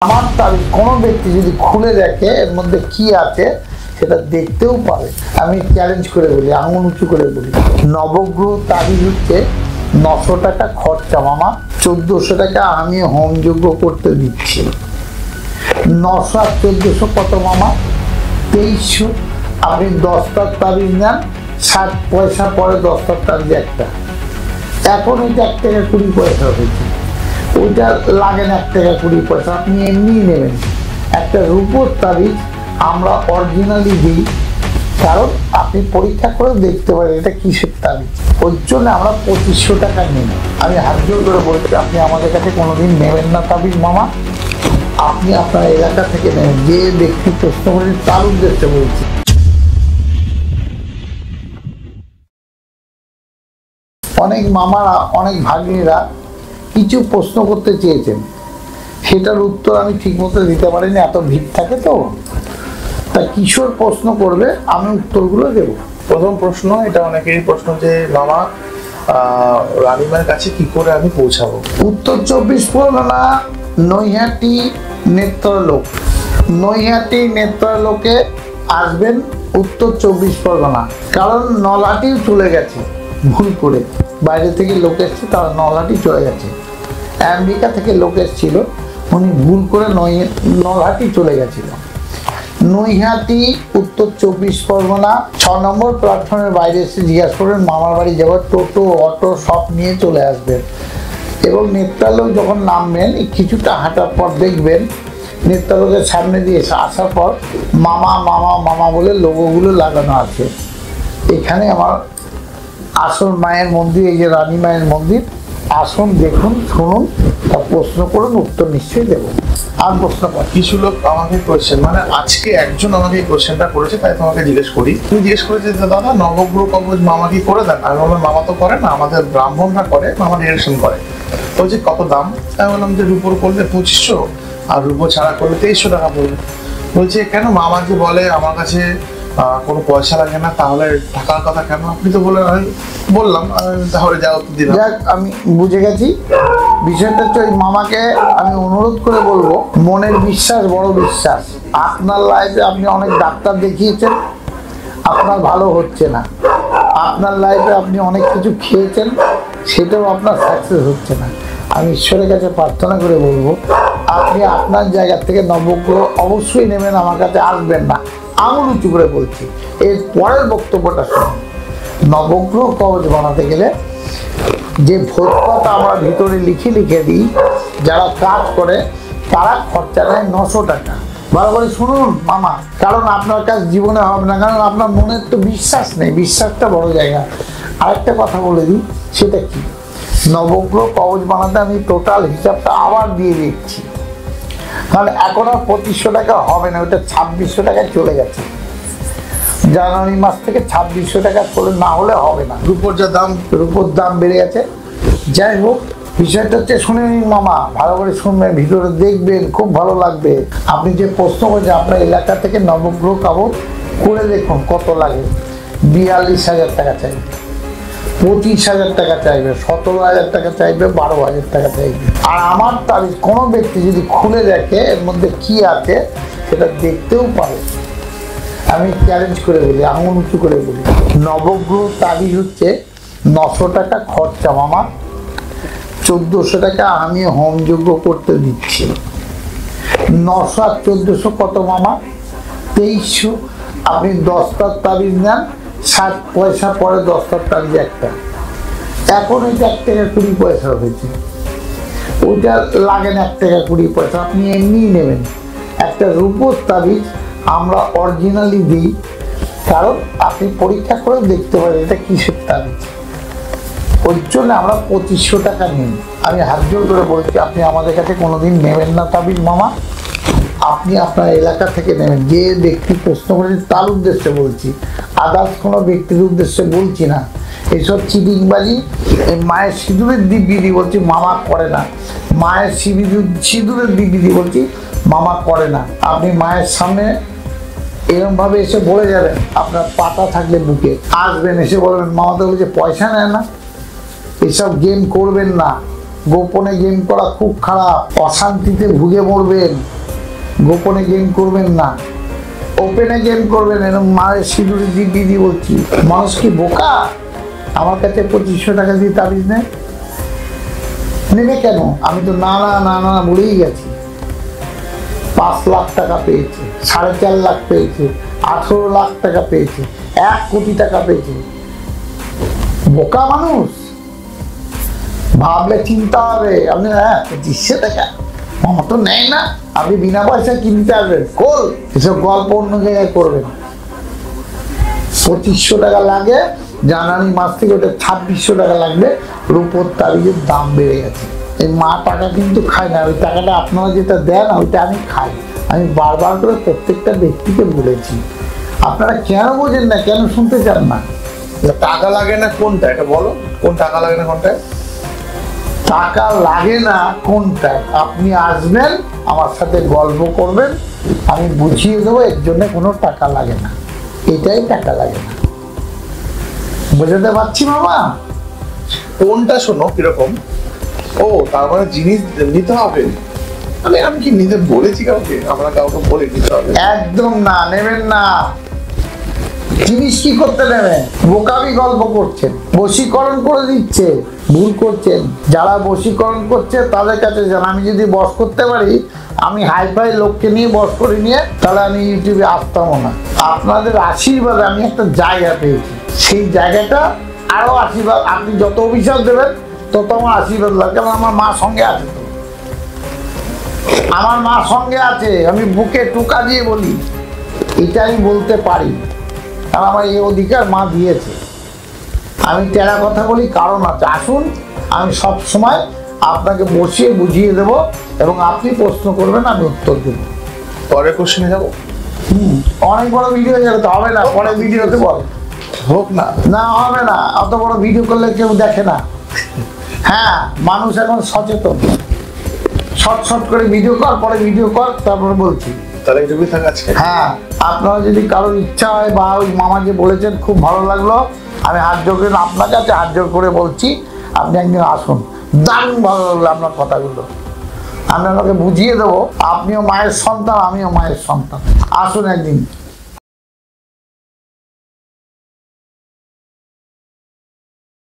আমার তাবিজ কোনো ব্যক্তি যদি খুলে দেখে এর মধ্যে কি আছে সেটা দেখতেও পারে। আমি চ্যালেঞ্জ করে বলি, আঙুল উঁচু করে বলি, নবগ্রহ তাবিজ হচ্ছে 900 টাকা খরচা মামা, 1400 টাকা আমি হোমযজ্ঞ করতে দিচ্ছি। 900 আর 1400 কত মামা? 2300। আপনি 10টার তাবিজ নেন, 60 পয়সা পরে 10টার তাবিজ একটা। এখন ওইটা 1 টাকা 20 পয়সা হয়েছে, ওইটা লাগে না 1 টাকা 20 পয়সা, আপনি এমনি নেবেন। একটা রূপোর তাবিজ আমরা অরিজিনালি দিই, কারণ আপনি পরীক্ষা করে দেখতে পারেন এটা কিসের তাবিজ। ওই জন্য আমরা 2500 টাকা নিই। আমি হাত জোর করে বলছি আপনি আমাদের কাছে কোনোদিন নেবেন না তাবিজ মামা, আপনি আপনার এলাকা থেকে নেবেন। যে ব্যক্তি প্রশ্ন করেন তার উদ্দেশ্যে বলছি। অনেক মামারা, অনেক ভাগ্নিরা কিছু প্রশ্ন করতে চেয়েছেন, সেটার উত্তর আমি ঠিক মতো দিতে পারিনি, এত ভিড় থাকে তো। তা কিশোর প্রশ্ন করবে, আমি উত্তরগুলো দেবো। প্রথম প্রশ্ন, এটা অনেকেরই প্রশ্ন যে মামা রানীমার কাছে কি করে আমি পৌঁছাবো? উত্তর 24 পরগনা, নৈহাটি নেত্রলোক। নৈহাটি নেত্রলোকে আসবেন, উত্তর 24 পরগনা। কারণ নলহাটিও চলে গেছে ভুল করে, বাইরে থেকে লোক এসছে, তারা নলহাটি চলে গেছে। আমেরিকা থেকে লোক এসেছিল, উনি ভুল করে নলহাটি চলে গেছিল। নৈহাটি, উত্তর 24 পরগনা, 6 নম্বর প্ল্যাটফর্মের বাইরে এসে জিজ্ঞাসা করবেন মামার বাড়ি যাবার, টোটো অটো সব নিয়ে চলে আসবেন। এবং নেত্রালোক যখন নামবেন, কিছুটা হাঁটার পর দেখবেন নেত্রালোকের সামনে দিয়ে আসার পর মামা মামা মামা বলে লোগোগুলো লাগানো আছে। এখানে আমার আসল মায়ের মন্দির, এই যে রানী মায়ের মন্দির। আসুন, দেখুন, শুনুন, তা প্রশ্ন করুন, উত্তর নিশ্চয়ই দেবো। আর প্রশ্ন কর। কিছু লোক আমাকে কোয়েশ্চেন, মানে আজকে একজন আমাকে এই কোয়েশ্চেনটা করেছে, তাই তোমাকে জিজ্ঞেস করি। তুমি জিজ্ঞেস করেছে যে দাদা নবগ্রহ কবচ মামা কি করে দেন? আমি বললাম মামা তো করে না, আমাদের ব্রাহ্মণরা করে, মামা ডিরেকশন করে। তো যে কত দাম? আমি বললাম যে রূপোর করলে 2500, আর রূপো ছাড়া করলে 2300 টাকা পড়বে। বলছে কেন? মামা যে বলে আমার কাছে কোনো পয়সা লাগে না, তাহলে টাকার কথা কেন? আপনি তো বললেন। আমি বললাম তাহলে যাও দিলাম। যাক, আমি বুঝে গেছি বিষয়টা। হচ্ছে ওই মামাকে আমি অনুরোধ করে বলবো, মনের বিশ্বাস বড় বিশ্বাস। আপনার লাইফে আপনি অনেক ডাক্তার দেখিয়েছেন, আপনার ভালো হচ্ছে না। আপনার লাইফে আপনি অনেক কিছু খেয়েছেন, সেটাও আপনার সাকসেস হচ্ছে না। আমি ঈশ্বরের কাছে প্রার্থনা করে বলবো, আপনি আপনার জায়গা থেকে নবগ্রহ অবশ্যই নেবেন, আমার কাছে আসবেন না। আঙুল উঁচু করে বলছি। এর পরের বক্তব্যটা শুনুন। নবগ্রহ কবচ বানাতে গেলে যে ভোজপাতা আমরা ভিতরে লিখে দিই, যারা কাজ করে তারা খরচা নেয় 900 টাকা। ভালো করে শুনুন মামা, কারণ আপনার কাজ জীবনে হবে না, কারণ আপনার মনের তো বিশ্বাস নেই। বিশ্বাসটা বড় জায়গা। আরেকটা কথা বলে দিই, সেটা কি? নবগ্রহ কবচ বানাতে আমি টোটাল হিসাবটা আবার দিয়ে দিচ্ছি, কারণ এখন আর 2500 টাকা হবে না, ওটা 2600 টাকায় চলে গেছে। জানুয়ারি মাস থেকে 2600 টাকা চলে, না হলে হবে না। রূপোর যা দাম, রূপোর দাম বেড়ে গেছে। যাই হোক, বিষয়টা হচ্ছে শুনে নিন মামা, ভালো করে শুনবেন, ভিডিওটা দেখবেন, খুব ভালো লাগবে। আপনি যে প্রশ্ন করছেন, আপনার এলাকা থেকে নবগ্রহ কবচ করে দেখুন কত লাগে। 42,000 টাকা চাইবে, 25,000 টাকা চাইবে, 17,000 টাকা চাইবে, 12,000 টাকা চাইবে। আর আমার তাবিজ কোনো ব্যক্তি যদি খুলে দেখে এর মধ্যে কি আছে সেটা দেখতেও পারে। আমি চ্যালেঞ্জ করে বলি, আঙুল উঁচু করে বলি, নবগ্রহ তাবিজ হচ্ছে 900 টাকা খরচা মামা, 1400 টাকা আমি হোমযজ্ঞ করতে দিচ্ছি। 900 আর 1400 কত মামা? 2300। আপনি 10টার তাবিজ নেন, 60 পয়সা পরে 10টার তাবিজ একটা। এখন ওইটা 1 টাকা 20 পয়সা হয়েছে, ওইটা লাগে না 1 টাকা 20 পয়সা, আপনি এমনি নেবেন। একটা রূপোর তাবিজ আমরা অরিজিনালি দিই, কারণ আপনি পরীক্ষা করে দেখতে পারেন এটা কিসের তাবিজ। ওই জন্য আমরা 2500 টাকা নিই। আমি হাত জোর করে বলছি, আপনি আমাদের কাছে কোনোদিন নেবেন না তাবিজ মামা, আপনি আপনার এলাকা থেকে নেবেন। যে ব্যক্তি প্রশ্ন করেছে তার উদ্দেশ্যে বলছি, আদার্স কোনো ব্যক্তির উদ্দেশ্যে বলছি না। এইসব চিটিংবাজি, মায়ের সিঁদুরের দিব্যিদি বলছি মামা করে না, মায়ের সিঁদুরের দিব্যিদি বলছি মামা করে না। আপনি মায়ের সামনে এরকমভাবে এসে বলে যাবেন, আপনার পাতা থাকলে বুকে আসবেন, এসে বলবেন মামা তো বলছে পয়সা নেয় না। এসব গেম করবেন না, গোপনে গেম করা খুব খারাপ, অশান্তিতে ভুগে মরবেন। গোপনে গেম করবেন না, ওপেনে গেম করবেন। এরকম মায়ের সিঁদুরে দিদি বলছি, মানুষ কি বোকা? আমার কাছে 2500 টাকা দিয়ে তাবিজ নেবে কেন? আমি তো না না না না বলেই গেছি। 5 লাখ টাকা পেয়েছে, 4.5 লাখ পেয়েছে, 18 লাখ টাকা পেয়েছে, 1 কোটি টাকা পেয়েছে। বোকা মানুষ? ভাবলে চিন্তা হবে। আপনি 2500 টাকা মামা তো নেয় না, আপনি বিনা পয়সা কিনতে আসবেন। কোল এসব গল্প অন্য জায়গায় করবেন। 2500 টাকা লাগে, জানুয়ারি মাস থেকে ওটা 2600 টাকা লাগবে। রূপোর তারিখের দাম বেড়ে গেছে। এই মা টাকা কিন্তু খায় না, ওই টাকাটা আপনারা যেটা দেন ওইটা আমি খাই। আমি বারবার করে প্রত্যেকটা ব্যক্তিকে বলেছি। আপনারা কেন বোঝেন না, কেন শুনতে চান না? টাকা লাগে না কোনটা এটা বলো, কোন টাকা লাগে না কোনটা? টাকা লাগে না কোনটা? আপনি আসবেন, আমার সাথে গল্প করবেন, আমি বুঝিয়ে দেবো। এর জন্য কোনো টাকা লাগে না, এটাই টাকা লাগে না। বুঝতে পারছি মামা? কোনটা শোনো কিরকম? ও তার মানে জিনিস নিতে হবে। আমি কি নিজে বলেছি কাউকে? আমরা কাউকে বলে নিতে হবে? একদম না, নেবেন না। জিনিস কি করতে নেবেন? বোকামি গল্প করছেন, বশীকরণ করে দিচ্ছে, ভুল করছেন। যারা বশীকরণ করছে তাদের কাছে যান। আমি যদি বশ করতে পারি, আমি হাইফাই লোককে নিয়ে বশ করে নিয়ে, তাহলে আমি ইউটিউবে আসতামও না। আপনাদের আশীর্বাদে আমি একটা জায়গা পেয়েছি, সেই জায়গাটা আরো আশীর্বাদ। আপনি যত অভিশাপ দেবেন তত আমার আশীর্বাদ লাগে, কারণ আমার মা সঙ্গে আছে। তো আমার মা সঙ্গে আছে, আমি বুকে টুকা দিয়ে বলি, এটা আমি বলতে পারি, কারণ আমার এই অধিকার মা দিয়েছে। আমি টেরা কথা বলি কারণ আছে। আসুন, আমি সব সময় আপনাকে বসিয়ে বুঝিয়ে দেব, এবং আপনি প্রশ্ন করবেন, আমি উত্তর দেব। পরের কোশ্চেনে যাবো। অনেক বড় ভিডিও হয়ে যাবে তো, হবে না? পরে ভিডিওতে বল। হোক না। না হবে না, অত বড় ভিডিও করলে কেউ দেখে না। হ্যাঁ, মানুষ এখন সচেতন। শর্ট শর্ট করে ভিডিও কর, পরে ভিডিও কর, তারপরে বলছি। তাহলে এটুকুই থাক আজকে। হ্যাঁ, আপনারা যদি কারোর ইচ্ছা হয়, বা ওই মামা যে বলেছেন খুব ভালো লাগলো, আমি হাত জোর করে আপনার কাছে হাত জোর করে বলছি, আপনি একদিন আসুন। দারুণ ভালো লাগলো আপনার কথাগুলো। আমি আপনাকে বুঝিয়ে দেবো, আপনিও মায়ের সন্তান, আমিও মায়ের সন্তান। আসুন একদিন।